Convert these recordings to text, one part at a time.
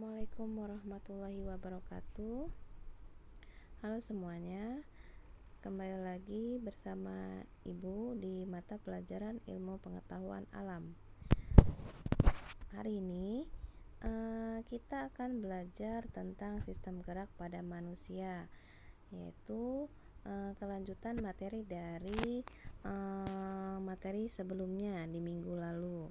Assalamualaikum warahmatullahi wabarakatuh. Halo semuanya, kembali lagi bersama Ibu di mata pelajaran ilmu pengetahuan alam. Hari ini kita akan belajar tentang sistem gerak pada manusia, yaitu kelanjutan materi dari materi sebelumnya di minggu lalu.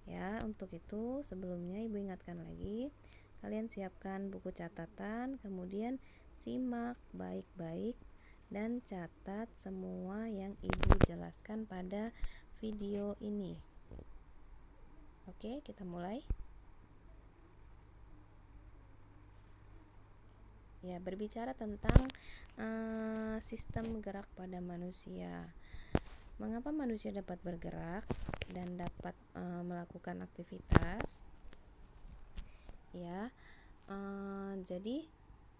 Ya, untuk itu sebelumnya Ibu ingatkan lagi, kalian siapkan buku catatan, kemudian simak baik-baik dan catat semua yang Ibu jelaskan pada video ini. Oke, kita mulai. Ya, berbicara tentang sistem gerak pada manusia. Mengapa manusia dapat bergerak dan dapat melakukan aktivitas? Ya, jadi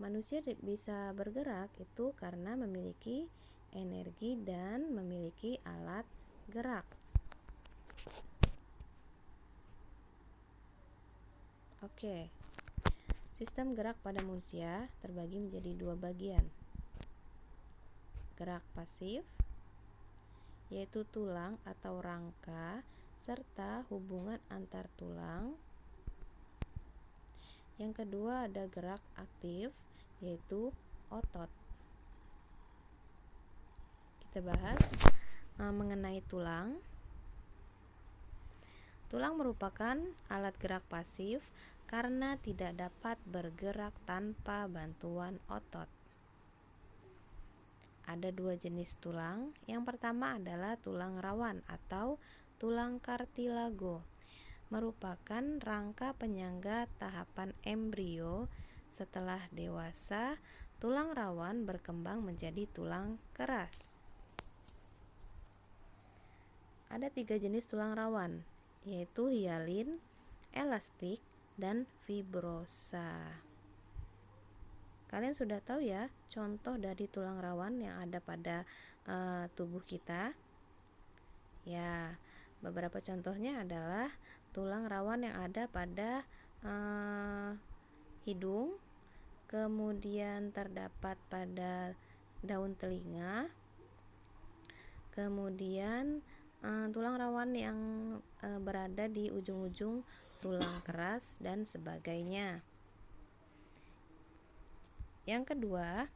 manusia bisa bergerak itu karena memiliki energi dan memiliki alat gerak. Oke, sistem gerak pada manusia terbagi menjadi dua bagian. Gerak pasif, yaitu tulang atau rangka serta hubungan antar tulang. Yang kedua ada gerak aktif, yaitu otot. Kita bahas mengenai tulang. Tulang merupakan alat gerak pasif karena tidak dapat bergerak tanpa bantuan otot. Ada dua jenis tulang. Yang pertama adalah tulang rawan atau tulang kartilago. Merupakan rangka penyangga tahapan embrio. Setelah dewasa, tulang rawan berkembang menjadi tulang keras. Ada tiga jenis tulang rawan, yaitu hialin, elastik, dan fibrosa. Kalian sudah tahu ya contoh dari tulang rawan yang ada pada tubuh kita? Ya, beberapa contohnya adalah tulang rawan yang ada pada hidung, kemudian terdapat pada daun telinga, kemudian tulang rawan yang berada di ujung-ujung tulang keras dan sebagainya. Yang kedua,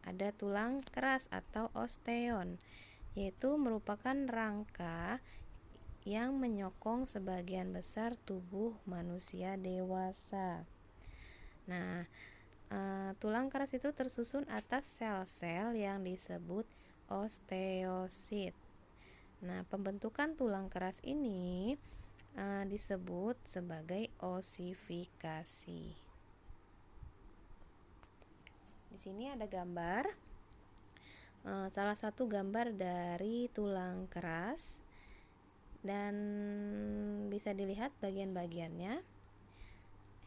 ada tulang keras atau osteon, yaitu merupakan rangka yang menyokong sebagian besar tubuh manusia dewasa. Nah, tulang keras itu tersusun atas sel-sel yang disebut osteosit. Nah, pembentukan tulang keras ini disebut sebagai osifikasi. Di sini ada gambar, salah satu gambar dari tulang keras, dan bisa dilihat bagian-bagiannya.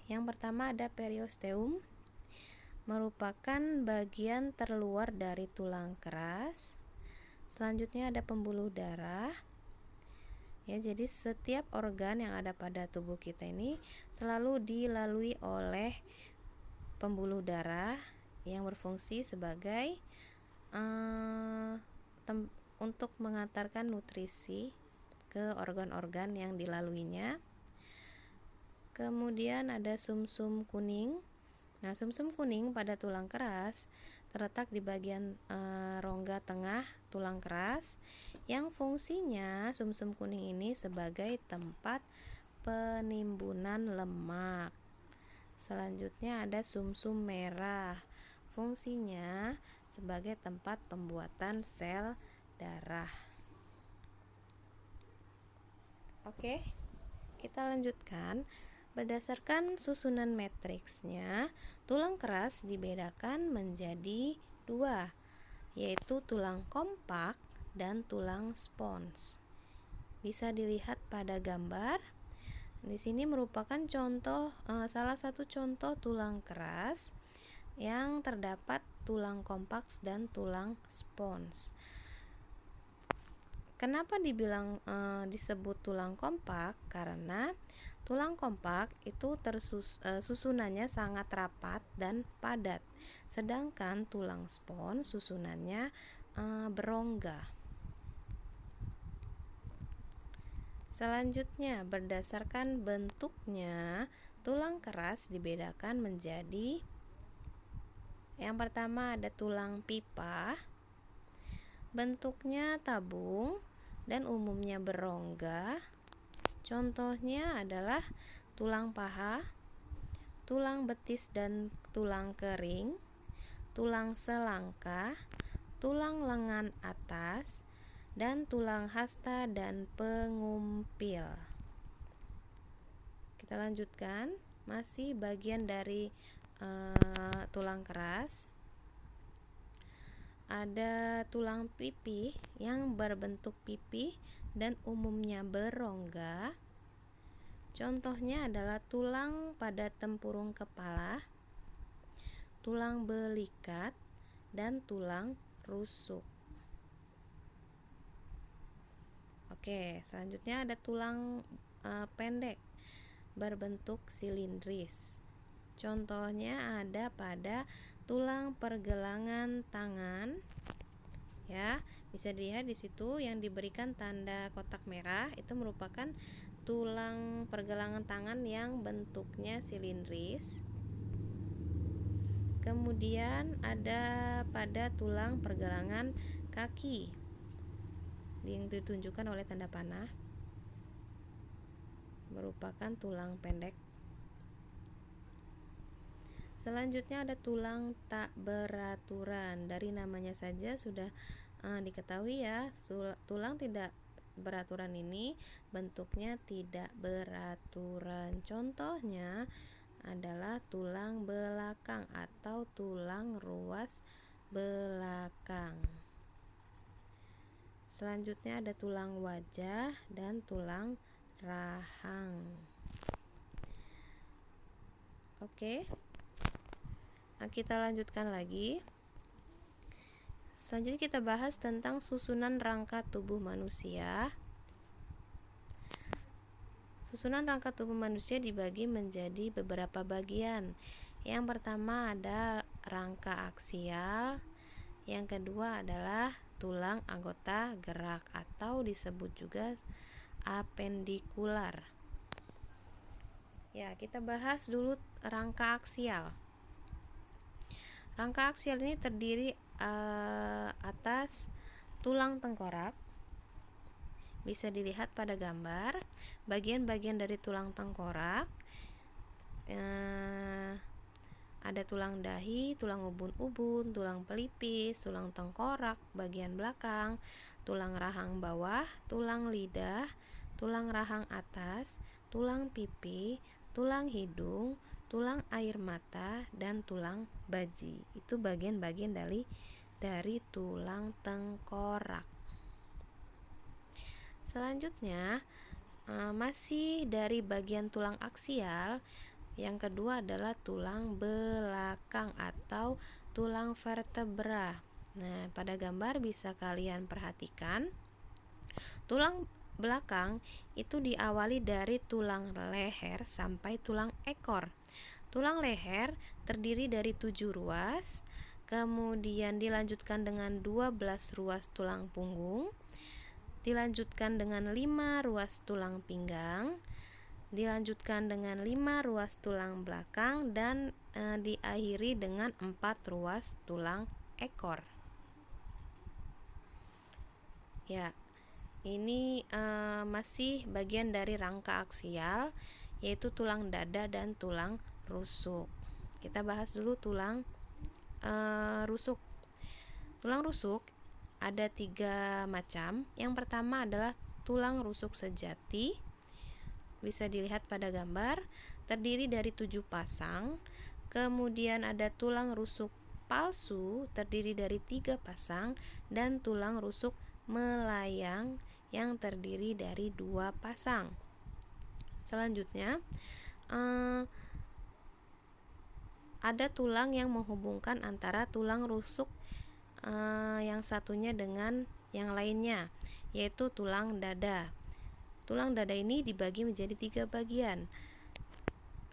Yang pertama ada periosteum, merupakan bagian terluar dari tulang keras. Selanjutnya ada pembuluh darah. Ya, jadi setiap organ yang ada pada tubuh kita ini selalu dilalui oleh pembuluh darah yang berfungsi sebagai untuk mengantarkan nutrisi ke organ-organ yang dilaluinya. Kemudian ada sumsum kuning. Nah, sumsum kuning pada tulang keras terletak di bagian rongga tengah tulang keras, yang fungsinya sumsum kuning ini sebagai tempat penimbunan lemak. Selanjutnya ada sumsum merah. Fungsinya sebagai tempat pembuatan sel darah. Oke, kita lanjutkan. Berdasarkan susunan matriksnya, tulang keras dibedakan menjadi dua, yaitu tulang kompak dan tulang spons. Bisa dilihat pada gambar. Di sini merupakan contoh salah satu contoh tulang keras yang terdapat tulang kompaks dan tulang spons. Kenapa dibilang disebut tulang kompak? Karena Tulang kompak itu susunannya sangat rapat dan padat, sedangkan tulang spons susunannya berongga. Selanjutnya, berdasarkan bentuknya, tulang keras dibedakan menjadi yang pertama ada tulang pipa, bentuknya tabung dan umumnya berongga. Contohnya adalah tulang paha, tulang betis dan tulang kering, tulang selangkah, tulang lengan atas, dan tulang hasta dan pengumpil. Kita lanjutkan, masih bagian dari tulang keras. Ada tulang pipih yang berbentuk pipih dan umumnya berongga. Contohnya adalah tulang pada tempurung kepala, tulang belikat, dan tulang rusuk. Oke, selanjutnya ada tulang pendek berbentuk silindris. Contohnya ada pada tulang pergelangan tangan, ya, bisa dilihat di situ yang diberikan tanda kotak merah itu merupakan tulang pergelangan tangan yang bentuknya silindris. Kemudian ada pada tulang pergelangan kaki yang ditunjukkan oleh tanda panah, merupakan tulang pendek. Selanjutnya ada tulang tak beraturan. Dari namanya saja sudah diketahui ya, tulang tidak beraturan ini bentuknya tidak beraturan. Contohnya adalah tulang belakang atau tulang ruas belakang. Selanjutnya ada tulang wajah dan tulang rahang. Oke. Nah, kita lanjutkan lagi. Selanjutnya kita bahas tentang susunan rangka tubuh manusia. Susunan rangka tubuh manusia dibagi menjadi beberapa bagian. Yang pertama ada rangka aksial, yang kedua adalah tulang anggota gerak atau disebut juga apendikular. Ya, kita bahas dulu rangka aksial. Rangka aksial ini terdiri atas tulang tengkorak. Bisa dilihat pada gambar bagian-bagian dari tulang tengkorak. Ada tulang dahi, tulang ubun-ubun, tulang pelipis, tulang tengkorak bagian belakang, tulang rahang bawah, tulang lidah, tulang rahang atas, tulang pipi, tulang hidung, tulang air mata, dan tulang baji. Itu bagian-bagian dari tulang tengkorak. Selanjutnya masih dari bagian tulang aksial, yang kedua adalah tulang belakang atau tulang vertebra. Nah, pada gambar bisa kalian perhatikan tulang belakang itu diawali dari tulang leher sampai tulang ekor. Tulang leher terdiri dari 7 ruas, kemudian dilanjutkan dengan 12 ruas tulang punggung, dilanjutkan dengan 5 ruas tulang pinggang, dilanjutkan dengan 5 ruas tulang belakang, dan diakhiri dengan 4 ruas tulang ekor. Ya, ini masih bagian dari rangka aksial, yaitu tulang dada dan tulang rusuk. Kita bahas dulu tulang rusuk. Tulang rusuk ada 3 macam. Yang pertama adalah tulang rusuk sejati. Bisa dilihat pada gambar, terdiri dari 7 pasang. Kemudian ada tulang rusuk palsu, terdiri dari 3 pasang, dan tulang rusuk melayang yang terdiri dari 2 pasang. Selanjutnya ada tulang yang menghubungkan antara tulang rusuk yang satunya dengan yang lainnya, yaitu tulang dada. Tulang dada ini dibagi menjadi 3 bagian.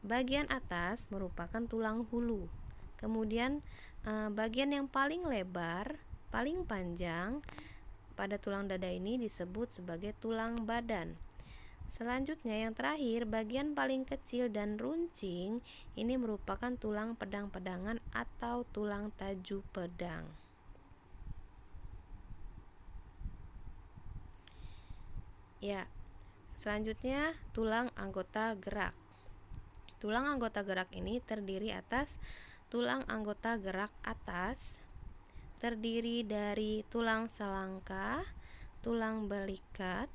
bagian atas merupakan tulang hulu. Kemudian bagian yang paling lebar, paling panjang pada tulang dada ini disebut sebagai tulang badan. Selanjutnya yang terakhir, bagian paling kecil dan runcing ini merupakan tulang pedang-pedangan atau tulang taju pedang. Ya, selanjutnya tulang anggota gerak. Tulang anggota gerak ini terdiri atas tulang anggota gerak atas, terdiri dari tulang selangka, tulang belikat,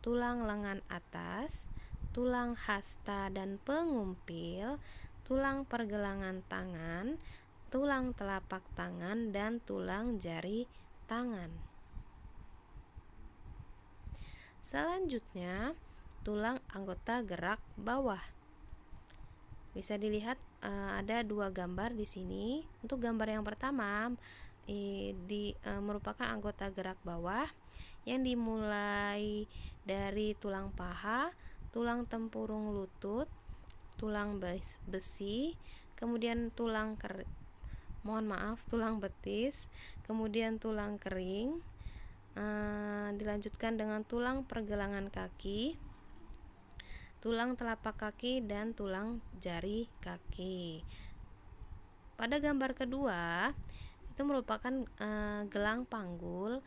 tulang lengan atas, tulang hasta dan pengumpil, tulang pergelangan tangan, tulang telapak tangan, dan tulang jari tangan. Selanjutnya, tulang anggota gerak bawah. Bisa dilihat ada dua gambar di sini. Untuk gambar yang pertama merupakan anggota gerak bawah yang dimulai dari tulang paha, tulang tempurung lutut, tulang besi, kemudian tulang betis, kemudian tulang kering, dilanjutkan dengan tulang pergelangan kaki, tulang telapak kaki, dan tulang jari kaki. Pada gambar kedua, itu merupakan gelang panggul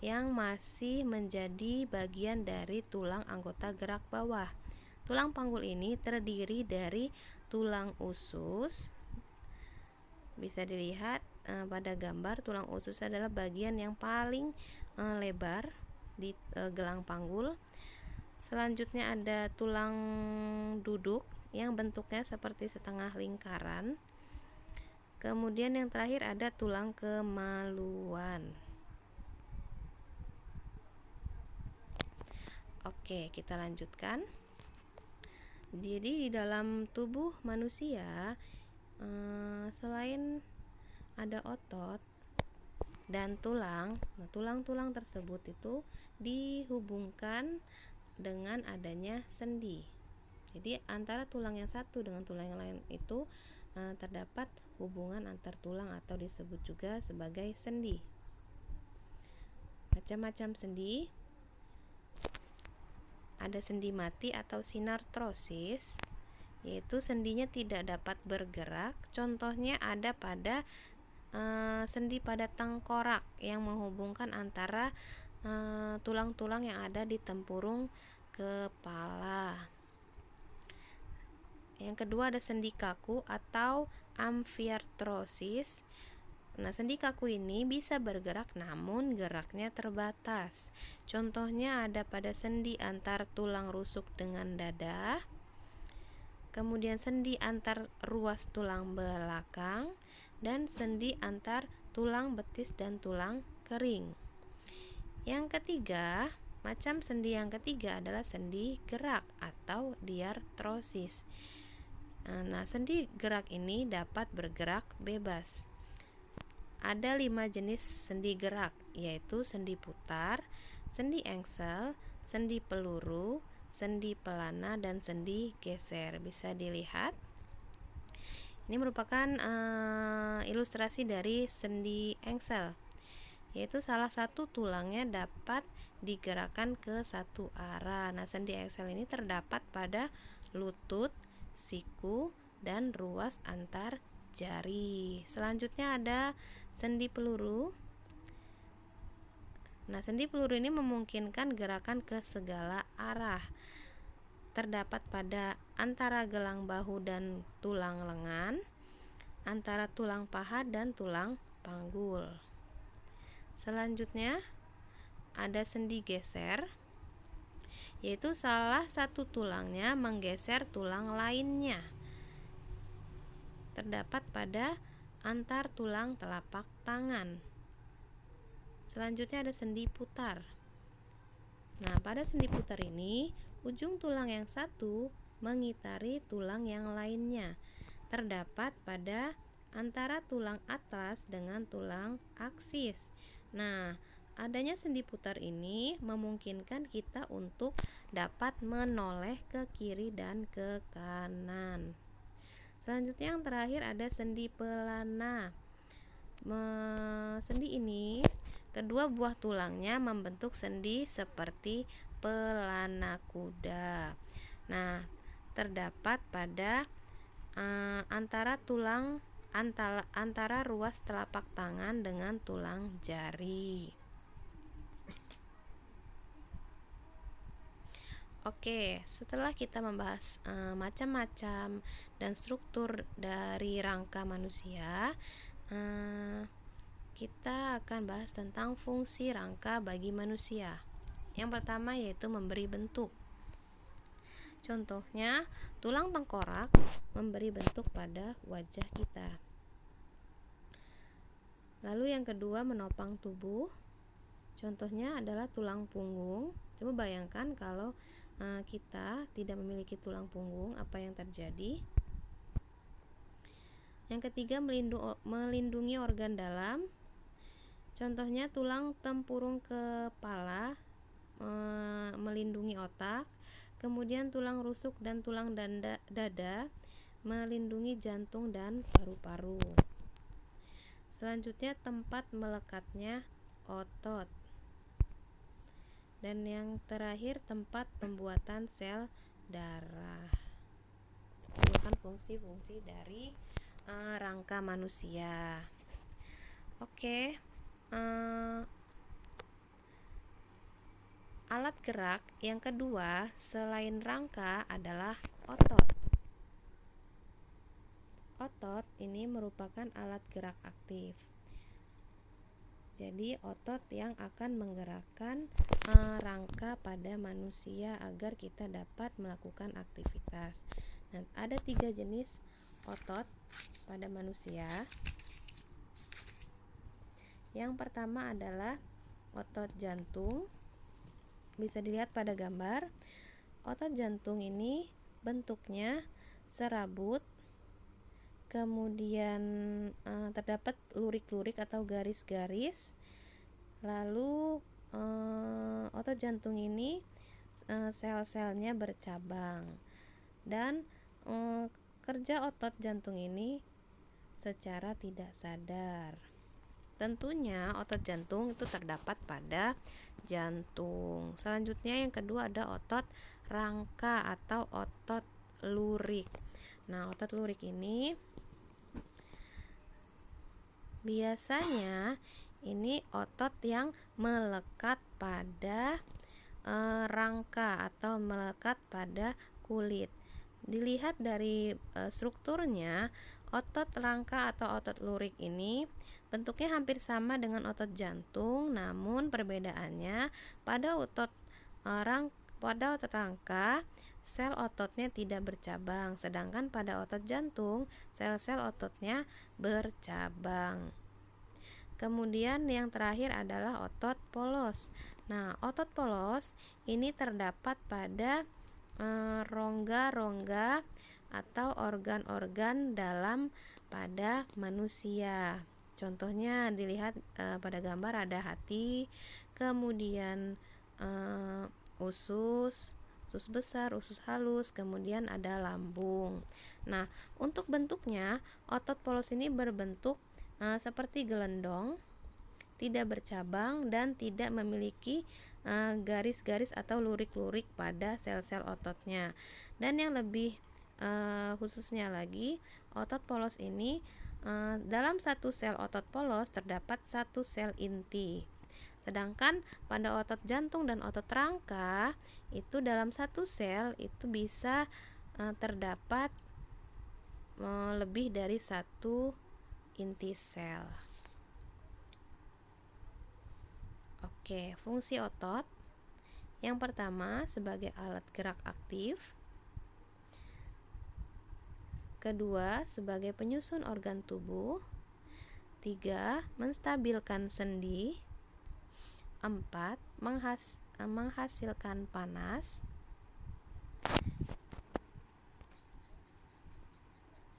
yang masih menjadi bagian dari tulang anggota gerak bawah. Tulang panggul ini terdiri dari tulang usus. Bisa dilihat pada gambar, tulang usus adalah bagian yang paling lebar di gelang panggul. Selanjutnya ada tulang duduk yang bentuknya seperti setengah lingkaran. Kemudian yang terakhir ada tulang kemaluan. Oke, kita lanjutkan. Jadi di dalam tubuh manusia selain ada otot dan tulang, tulang-tulang tersebut itu dihubungkan dengan adanya sendi. Jadi antara tulang yang satu dengan tulang yang lain itu terdapat hubungan antar tulang atau disebut juga sebagai sendi. Macam-macam sendi. Ada sendi mati atau sinartrosis, yaitu sendinya tidak dapat bergerak. Contohnya ada pada sendi pada tengkorak yang menghubungkan antara tulang-tulang yang ada di tempurung kepala. Yang kedua ada sendi kaku atau amfiartrosis. Nah, sendi kaku ini bisa bergerak namun geraknya terbatas. Contohnya ada pada sendi antar tulang rusuk dengan dada, kemudian sendi antar ruas tulang belakang, dan sendi antar tulang betis dan tulang kering. Yang ketiga, macam sendi yang ketiga adalah sendi gerak atau diartrosis. Nah, sendi gerak ini dapat bergerak bebas. Ada 5 jenis sendi gerak, yaitu sendi putar, sendi engsel, sendi peluru, sendi pelana, dan sendi geser. Bisa dilihat. Ini merupakan ilustrasi dari sendi engsel, yaitu salah satu tulangnya dapat digerakkan ke satu arah. Nah, sendi engsel ini terdapat pada lutut, siku, dan ruas antar jari. Selanjutnya ada sendi peluru. Nah, sendi peluru ini memungkinkan gerakan ke segala arah. Terdapat pada antara gelang bahu dan tulang lengan, antara tulang paha dan tulang panggul. Selanjutnya ada sendi geser, yaitu salah satu tulangnya menggeser tulang lainnya. Terdapat pada antar tulang telapak tangan. Selanjutnya ada sendi putar. Nah, pada sendi putar ini ujung tulang yang satu mengitari tulang yang lainnya. Terdapat pada antara tulang atlas dengan tulang aksis. Nah, adanya sendi putar ini memungkinkan kita untuk dapat menoleh ke kiri dan ke kanan. Selanjutnya yang terakhir ada sendi pelana. Sendi ini kedua buah tulangnya membentuk sendi seperti pelana kuda. Nah, terdapat pada antara ruas telapak tangan dengan tulang jari. Oke, setelah kita membahas macam-macam dan struktur dari rangka manusia, kita akan bahas tentang fungsi rangka bagi manusia. Yang pertama yaitu memberi bentuk. Contohnya, tulang tengkorak memberi bentuk pada wajah kita. Lalu yang kedua, menopang tubuh. Contohnya adalah tulang punggung. Coba bayangkan kalau kita tidak memiliki tulang punggung, apa yang terjadi? Yang ketiga, melindungi organ dalam. Contohnya tulang tempurung kepala melindungi otak. Kemudian tulang rusuk dan tulang dada melindungi jantung dan paru-paru. Selanjutnya, tempat melekatnya otot. Dan yang terakhir, tempat pembuatan sel darah. Merupakan fungsi-fungsi dari rangka manusia. Oke, alat gerak yang kedua selain rangka adalah otot. Otot ini merupakan alat gerak aktif. Jadi otot yang akan menggerakkan rangka pada manusia agar kita dapat melakukan aktivitas. Nah, ada 3 jenis otot pada manusia. Yang pertama adalah otot jantung. Bisa dilihat pada gambar. Otot jantung ini bentuknya serabut. Kemudian terdapat lurik-lurik atau garis-garis. Lalu otot jantung ini sel-selnya bercabang. Dan kerja otot jantung ini secara tidak sadar. Tentunya otot jantung itu terdapat pada jantung. Selanjutnya yang kedua ada otot rangka atau otot lurik. Nah, otot lurik ini biasanya ini otot yang melekat pada rangka atau melekat pada kulit. Dilihat dari strukturnya, otot rangka atau otot lurik ini bentuknya hampir sama dengan otot jantung, namun perbedaannya pada otot rangka sel ototnya tidak bercabang, sedangkan pada otot jantung sel-sel ototnya bercabang. Kemudian yang terakhir adalah otot polos. Nah, otot polos ini terdapat pada rongga-rongga atau organ-organ dalam pada manusia. Contohnya dilihat pada gambar ada hati, kemudian usus besar, usus halus, kemudian ada lambung. Nah, untuk bentuknya otot polos ini berbentuk seperti gelendong, tidak bercabang dan tidak memiliki garis-garis atau lurik-lurik pada sel-sel ototnya. Dan yang lebih khususnya lagi, otot polos ini dalam satu sel otot polos terdapat satu sel inti. Sedangkan pada otot jantung dan otot rangka itu dalam satu sel itu bisa terdapat lebih dari satu inti sel. Oke, fungsi otot. Yang pertama sebagai alat gerak aktif. Kedua, sebagai penyusun organ tubuh. 3, menstabilkan sendi. 4, menghasilkan panas.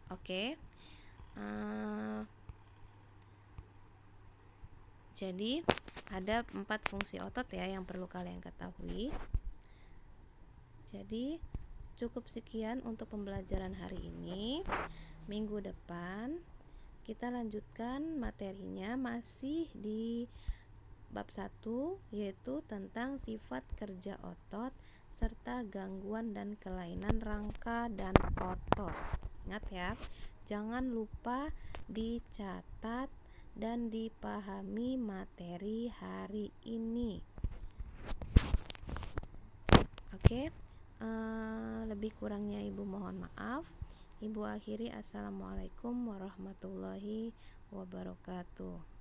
Oke. Jadi ada 4 fungsi otot ya yang perlu kalian ketahui. Jadi cukup sekian untuk pembelajaran hari ini. Minggu depan kita lanjutkan materinya masih di bab 1, yaitu tentang sifat kerja otot serta gangguan dan kelainan rangka dan otot. Ingat ya, jangan lupa dicatat dan dipahami materi hari ini. Oke, lebih kurangnya Ibu mohon maaf. Ibu akhiri, assalamualaikum warahmatullahi wabarakatuh.